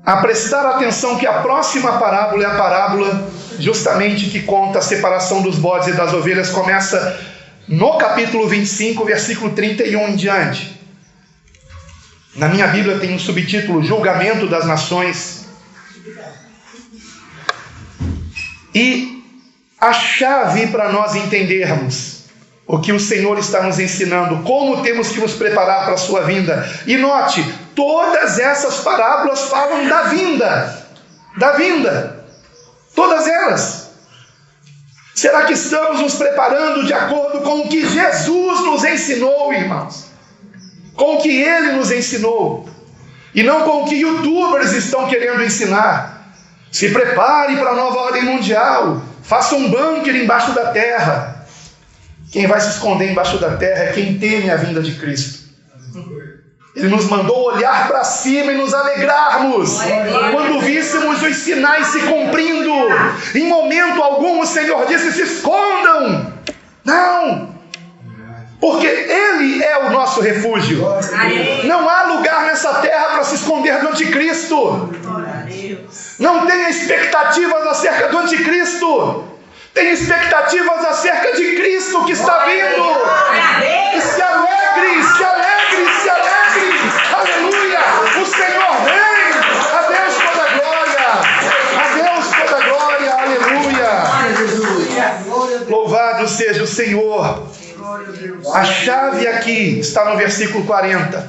a prestar atenção que a próxima parábola é a parábola justamente que conta a separação dos bodes e das ovelhas. Começa no capítulo 25, versículo 31 em diante. Na minha Bíblia tem um subtítulo, Julgamento das Nações. E a chave para nós entendermos o que o Senhor está nos ensinando, como temos que nos preparar para a sua vinda. E note, todas essas parábolas falam da vinda. Da vinda. Todas elas. Será que estamos nos preparando de acordo com o que Jesus nos ensinou, irmãos? Com o que Ele nos ensinou. E não com o que youtubers estão querendo ensinar. Se prepare para a nova ordem mundial. Faça um bunker embaixo da terra. Quem vai se esconder embaixo da terra é quem teme a vinda de Cristo. Ele nos mandou olhar para cima e nos alegrarmos quando víssemos os sinais se cumprindo. Em momento algum o Senhor disse, se escondam. Não, porque Ele é o nosso refúgio. Não há lugar nessa terra para se esconder do anticristo. Não tenha expectativas acerca do anticristo. Tenha expectativas acerca de Cristo que está vindo. E se alegre, se alegre, se alegre. Aleluia! O Senhor vem. A Deus toda a glória. A Deus toda a glória. Aleluia. Louvado seja o Senhor. A chave aqui está no versículo 40,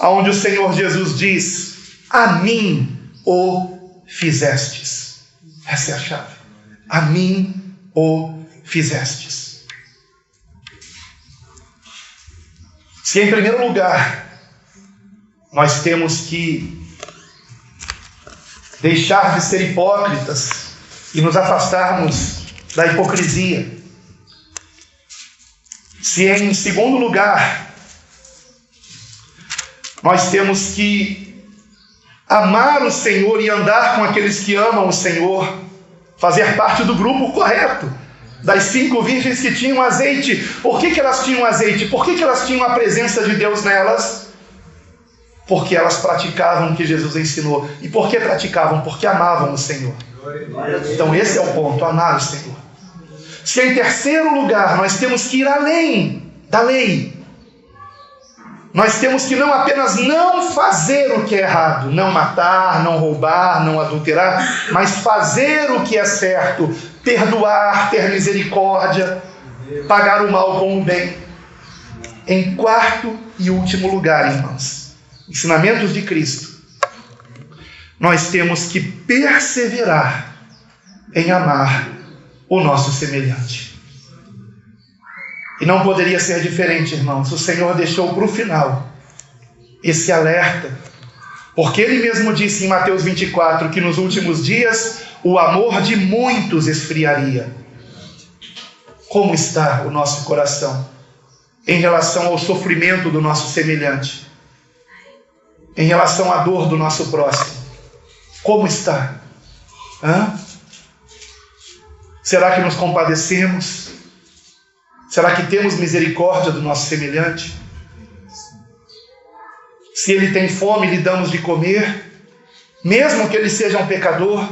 onde o Senhor Jesus diz, a mim o fizestes. Essa é a chave. A mim o fizestes. Se em primeiro lugar nós temos que deixar de ser hipócritas e nos afastarmos da hipocrisia. Se em segundo lugar nós temos que amar o Senhor e andar com aqueles que amam o Senhor, fazer parte do grupo correto, das 5 virgens que tinham azeite. Por que elas tinham azeite? Por que elas tinham a presença de Deus nelas? Porque elas praticavam o que Jesus ensinou. E por que praticavam? Porque amavam o Senhor. Então esse é o ponto, amar o Senhor. Se em terceiro lugar nós temos que ir além da lei, nós temos que não apenas não fazer o que é errado, não matar, não roubar, não adulterar, mas fazer o que é certo, perdoar, ter misericórdia, pagar o mal com o bem. Em quarto e último lugar, irmãos, ensinamentos de Cristo, nós temos que perseverar em amar o nosso semelhante. E não poderia ser diferente, irmãos. O Senhor deixou para o final esse alerta, porque Ele mesmo disse em Mateus 24 que nos últimos dias o amor de muitos esfriaria. Como está o nosso coração em relação ao sofrimento do nosso semelhante, em relação à dor do nosso próximo? Como está? Será que nos compadecemos? Será que temos misericórdia do nosso semelhante? Se ele tem fome, lhe damos de comer, mesmo que ele seja um pecador.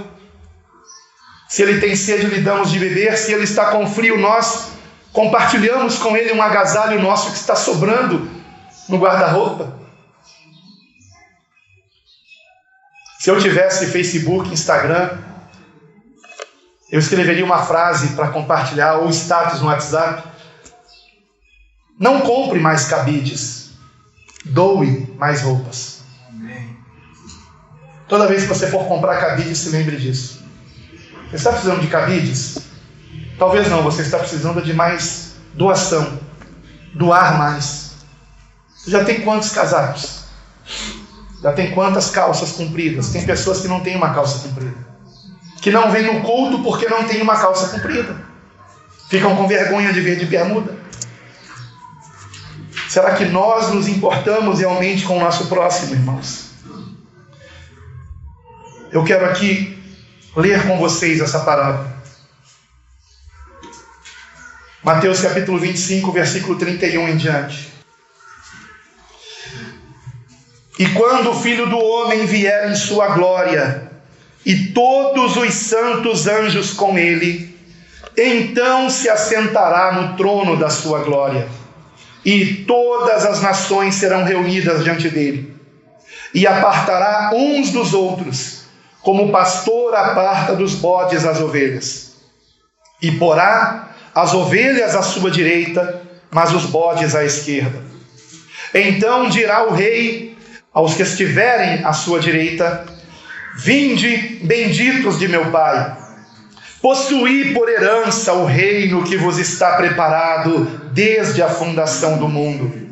Se ele tem sede, lhe damos de beber. Se ele está com frio, nós compartilhamos com ele um agasalho nosso que está sobrando no guarda-roupa. Se eu tivesse Facebook, Instagram, eu escreveria uma frase para compartilhar, ou status no WhatsApp: não compre mais cabides, doe mais roupas. Amém. Toda vez que você for comprar cabides, se lembre disso. Você está precisando de cabides? Talvez não, você está precisando de mais doação, doar mais. Você já tem quantos casacos? Já tem quantas calças compridas? Tem pessoas que não têm uma calça comprida, que não vêm no culto porque não tem uma calça comprida, ficam com vergonha de vir de bermuda. Será que nós nos importamos realmente com o nosso próximo, irmãos? Eu quero aqui ler com vocês essa parábola. Mateus capítulo 25, versículo 31 em diante. E quando o Filho do Homem vier em sua glória, e todos os santos anjos com ele, então se assentará no trono da sua glória. E todas as nações serão reunidas diante dele. E apartará uns dos outros, como o pastor aparta dos bodes as ovelhas. E porá as ovelhas à sua direita, mas os bodes à esquerda. Então dirá o rei aos que estiverem à sua direita: vinde, benditos de meu Pai, possuí por herança o reino que vos está preparado desde a fundação do mundo.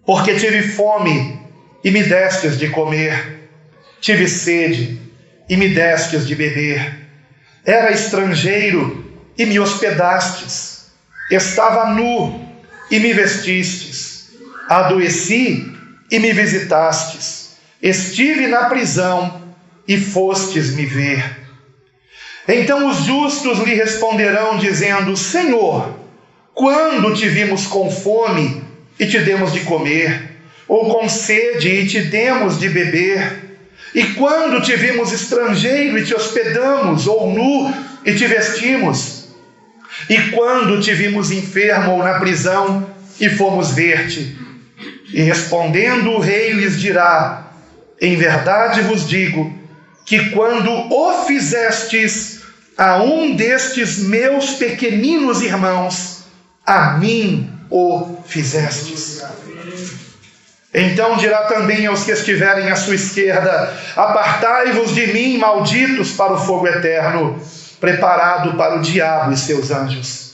Porque tive fome e me destes de comer, tive sede e me destes de beber, era estrangeiro e me hospedastes, estava nu e me vestistes, adoeci e me visitastes, estive na prisão e fostes me ver. Então os justos lhe responderão, dizendo: Senhor, quando te vimos com fome e te demos de comer, ou com sede e te demos de beber? E quando te vimos estrangeiro e te hospedamos, ou nu e te vestimos? E quando te vimos enfermo ou na prisão e fomos ver-te? E respondendo o rei lhes dirá: em verdade vos digo, que quando o fizestes a um destes meus pequeninos irmãos, a mim o fizestes. Então dirá também aos que estiverem à sua esquerda: apartai-vos de mim, malditos, para o fogo eterno, preparado para o diabo e seus anjos.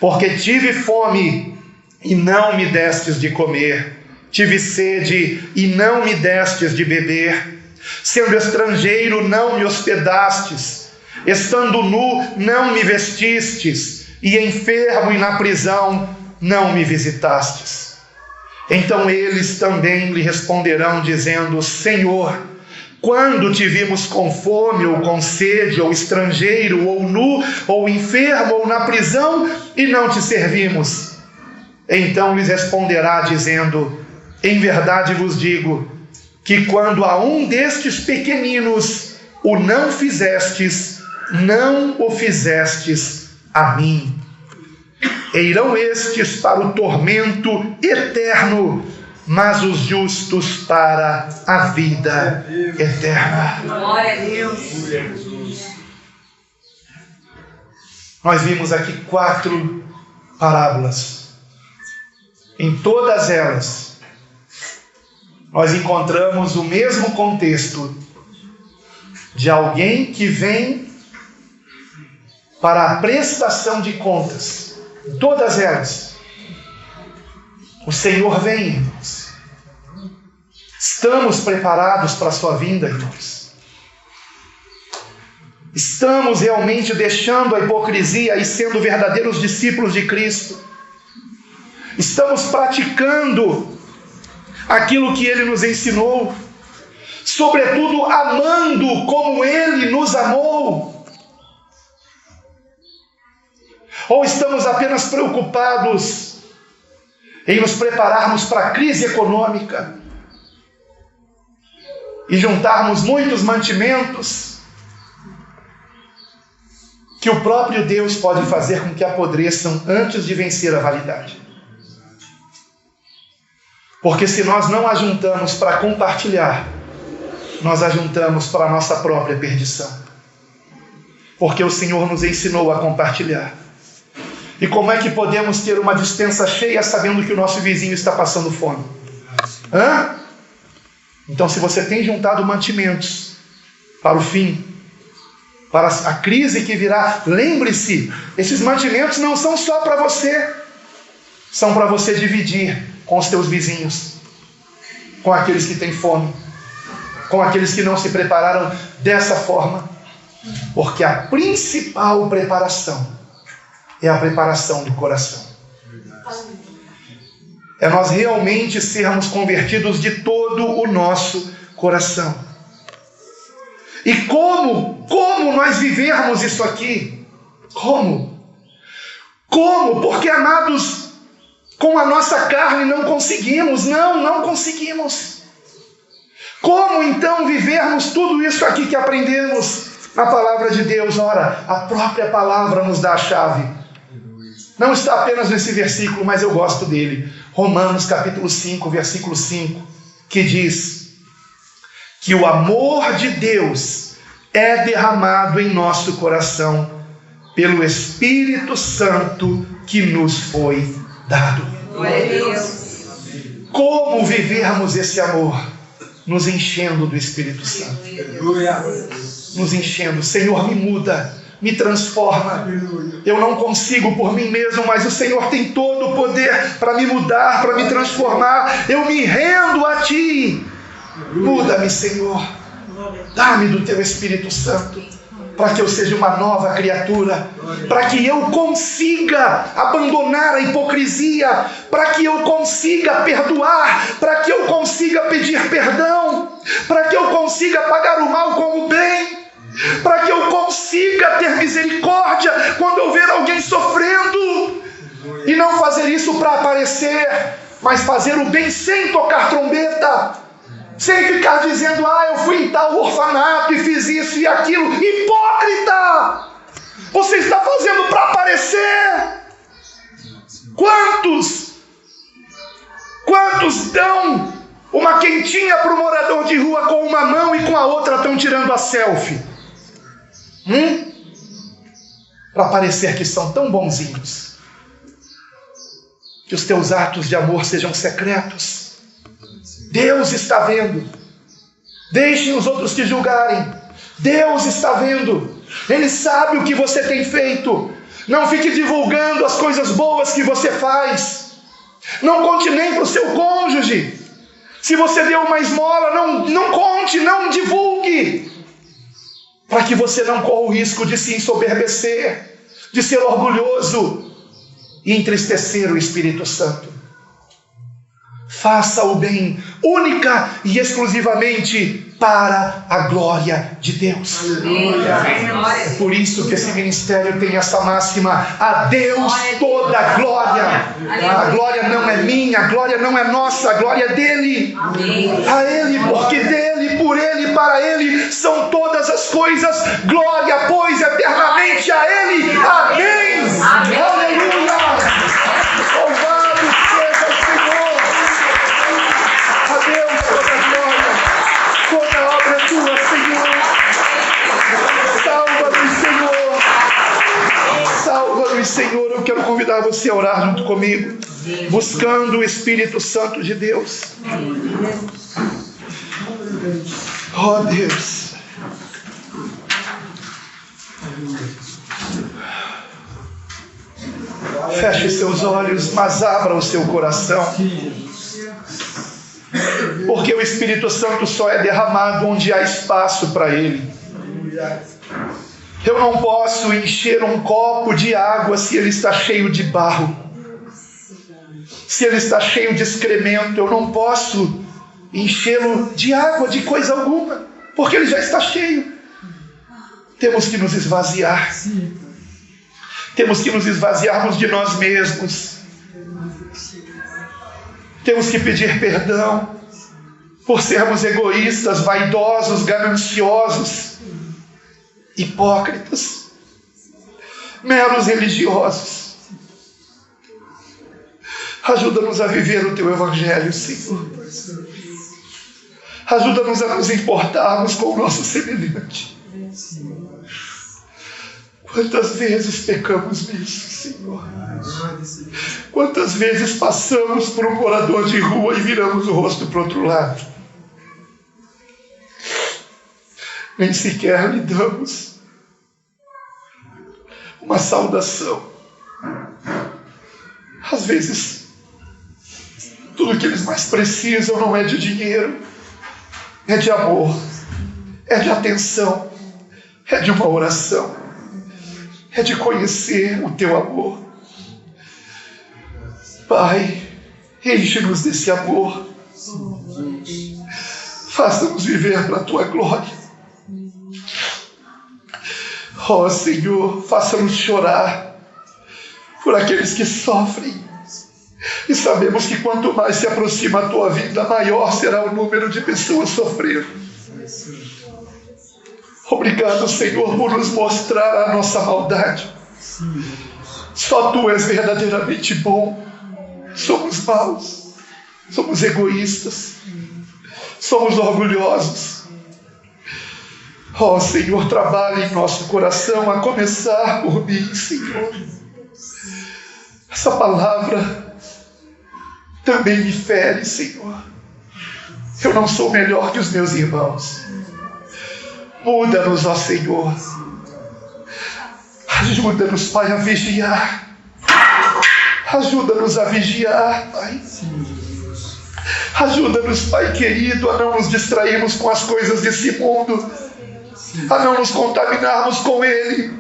Porque tive fome e não me destes de comer, tive sede e não me destes de beber, sendo estrangeiro não me hospedastes, estando nu não me vestistes, e enfermo e na prisão não me visitastes. Então eles também lhe responderão, dizendo: Senhor, quando te vimos com fome, ou com sede, ou estrangeiro, ou nu, ou enfermo, ou na prisão, e não te servimos? Então lhes responderá, dizendo: Em verdade vos digo, que quando a um destes pequeninos o não fizestes, não o fizestes a mim. E irão estes para o tormento eterno, mas os justos para a vida eterna. Glória a Deus. Nós vimos aqui 4 parábolas. Em todas elas, nós encontramos o mesmo contexto de alguém que vem para a prestação de contas. Em todas elas, o Senhor vem, irmãos. Estamos preparados para a sua vinda, irmãos? Estamos realmente deixando a hipocrisia e sendo verdadeiros discípulos de Cristo? Estamos praticando aquilo que Ele nos ensinou, sobretudo amando como Ele nos amou? Ou estamos apenas preocupados em nos prepararmos para a crise econômica e juntarmos muitos mantimentos que o próprio Deus pode fazer com que apodreçam antes de vencer a validade? Porque se nós não ajuntamos para compartilhar, nós ajuntamos para a nossa própria perdição. Porque o Senhor nos ensinou a compartilhar. E como é que podemos ter uma despensa cheia sabendo que o nosso vizinho está passando fome? Então, se você tem juntado mantimentos para o fim, para a crise que virá, lembre-se, esses mantimentos não são só para você, são para você dividir com os teus vizinhos, com aqueles que têm fome, com aqueles que não se prepararam dessa forma, porque a principal preparação é a preparação do coração. É nós realmente sermos convertidos de todo o nosso coração. E como nós vivermos isso aqui? Como? Porque, amados, com a nossa carne não conseguimos. Não conseguimos. Como então vivermos tudo isso aqui que aprendemos na palavra de Deus? Ora, a própria palavra nos dá a chave. Não está apenas nesse versículo, mas eu gosto dele. Romanos capítulo 5, versículo 5, que diz que o amor de Deus é derramado em nosso coração pelo Espírito Santo que nos foi dado. Glória a Deus. Como vivermos esse amor? Nos enchendo do Espírito Santo. Nos enchendo. Senhor, me muda. Me transforma. Eu não consigo por mim mesmo, mas o Senhor tem todo o poder para me mudar, para me transformar. Eu me rendo a Ti. Muda-me, Senhor. Dá-me do Teu Espírito Santo, para que eu seja uma nova criatura, para que eu consiga abandonar a hipocrisia, para que eu consiga perdoar, para que eu consiga pedir perdão, para que eu consiga pagar o mal com o bem, para que eu consiga ter misericórdia quando eu ver alguém sofrendo, e não fazer isso para aparecer, mas fazer o bem sem tocar trombeta, sem ficar dizendo, eu fui em tal orfanato e fiz isso e aquilo. Hipócrita! Você está fazendo para aparecer. Quantos dão uma quentinha para o morador de rua com uma mão e com a outra estão tirando a selfie? Para parecer que são tão bonzinhos. Que os teus atos de amor sejam secretos. Deus está vendo. Deixem os outros te julgarem. Deus está vendo. Ele sabe o que você tem feito. Não fique divulgando as coisas boas que você faz. Não conte nem para o seu cônjuge. Se você deu uma esmola, não conte, não divulgue. Para que você não corra o risco de se ensoberbecer, de ser orgulhoso e entristecer o Espírito Santo. Faça o bem única e exclusivamente para a glória de Deus. É por isso que esse ministério tem essa máxima: a Deus toda a glória. A glória não é minha, a glória não é nossa, a glória é dele. A ele, porque dele, por ele, para ele são todas as coisas. Glória, pois, eternamente a ele. Amém. Aleluia. Louvado seja o Senhor. A Deus toda a glória. Toda a obra é tua, Senhor. Salva-nos, Senhor. Salva-nos, Senhor. Eu quero convidar você a orar junto comigo, buscando o Espírito Santo de Deus. Oh, Deus. Feche seus olhos, mas abra o seu coração. Porque o Espírito Santo só é derramado onde há espaço para ele. Eu não posso encher um copo de água se ele está cheio de barro, se ele está cheio de excremento. Eu não posso enchê-lo de água, de coisa alguma, porque ele já está cheio. Temos que nos esvaziar. Temos que nos esvaziarmos de nós mesmos. Temos que pedir perdão por sermos egoístas, vaidosos, gananciosos, hipócritas, meros religiosos. Ajuda-nos a viver o teu evangelho, Senhor. Ajuda-nos a nos importarmos com o nosso semelhante. Quantas vezes pecamos nisso, Senhor? Quantas vezes passamos por um morador de rua e viramos o rosto para o outro lado? Nem sequer lhe damos uma saudação. Às vezes, tudo que eles mais precisam não é de dinheiro, é de amor, é de atenção, é de uma oração, é de conhecer o teu amor. Pai, enche-nos desse amor. Faça-nos viver para a tua glória. Ó Senhor, faça-nos chorar por aqueles que sofrem. E sabemos que quanto mais se aproxima a tua vinda, maior será o número de pessoas sofrendo. Obrigado, Senhor, por nos mostrar a nossa maldade. Só tu és verdadeiramente bom. Somos maus, somos egoístas, somos orgulhosos. Ó Senhor, trabalhe em nosso coração, a começar por mim, Senhor. Essa palavra também me fere, Senhor. Eu não sou melhor que os meus irmãos. Muda-nos, ó Senhor. Ajuda-nos, Pai, a vigiar. Ajuda-nos a vigiar, Pai. Ajuda-nos, Pai querido, a não nos distrairmos com as coisas desse mundo, a não nos contaminarmos com ele,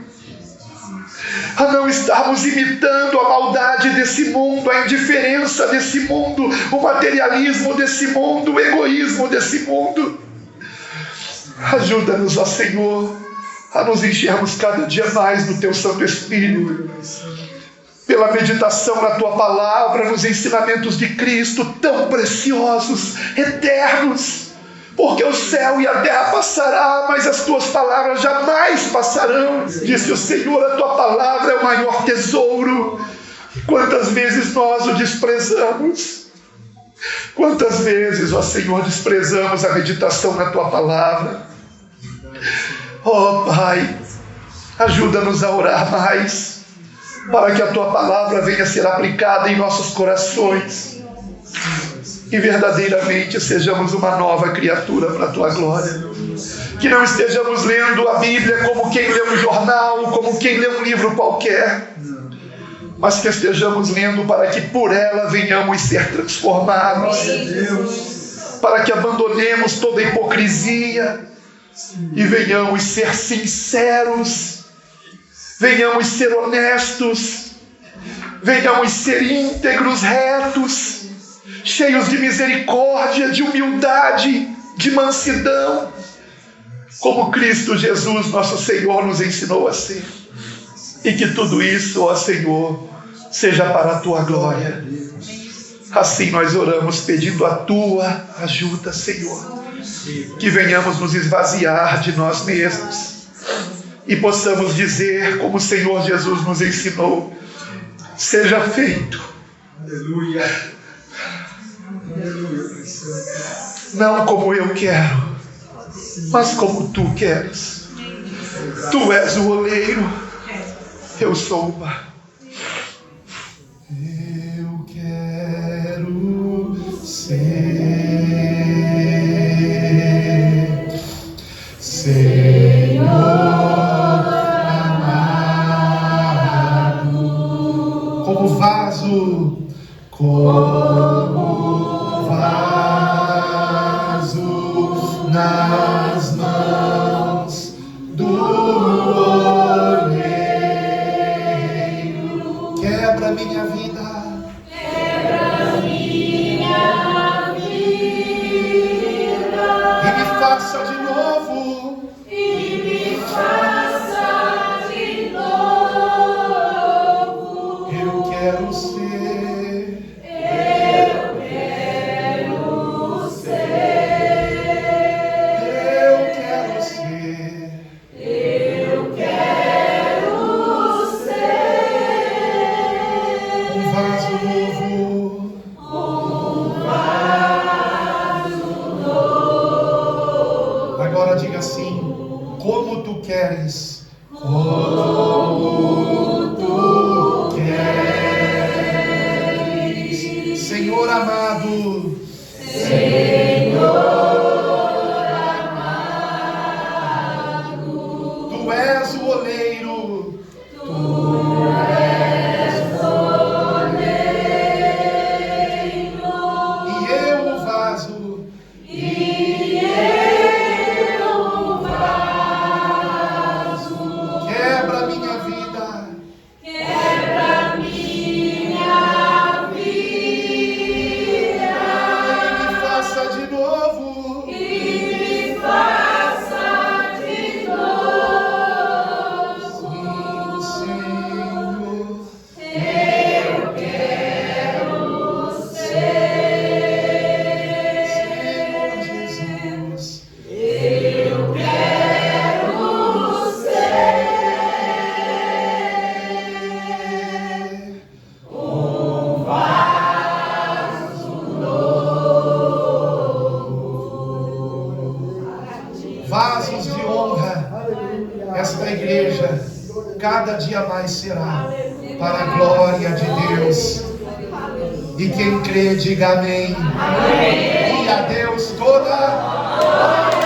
a não estarmos imitando a maldade desse mundo, a indiferença desse mundo, o materialismo desse mundo, o egoísmo desse mundo. Ajuda-nos, ó Senhor, a nos enchermos cada dia mais no teu Santo Espírito, pela meditação na tua palavra, nos ensinamentos de Cristo, tão preciosos, eternos, porque o céu e a terra passará, mas as tuas palavras jamais passarão. Disse o Senhor, a tua palavra é o maior tesouro. Quantas vezes nós o desprezamos? Quantas vezes, ó Senhor, desprezamos a meditação na tua palavra? Ó Pai, ajuda-nos a orar mais, para que a tua palavra venha a ser aplicada em nossos corações e verdadeiramente sejamos uma nova criatura para a tua glória. Que não estejamos lendo a Bíblia como quem lê um jornal, como quem lê um livro qualquer, mas que estejamos lendo para que por ela venhamos ser transformados, para que abandonemos toda hipocrisia e venhamos ser sinceros, venhamos ser honestos, venhamos ser íntegros, retos, cheios de misericórdia, de humildade, de mansidão, como Cristo Jesus, nosso Senhor, nos ensinou a ser. E que tudo isso, ó Senhor, seja para a Tua glória. Assim nós oramos pedindo a Tua ajuda, Senhor. Que venhamos nos esvaziar de nós mesmos e possamos dizer, como o Senhor Jesus nos ensinou: seja feito. Aleluia. Não como eu quero, mas como Tu queres. Tu és o oleiro, eu sou o barro. Eu quero ser Senhor amado, como vaso, nas mãos do oleiro. Quebra minha vida, e me faça de novo, eu quero ser, um vaso novo. Agora diga assim: como Tu queres, como Tu queres, Senhor amado, Tu és o oleiro, e eu o vaso. Quebra minha vida, e me faça de novo, vasos de honra. Esta igreja cada dia mais será para a glória de Deus. E quem crê, diga amém. E a Deus toda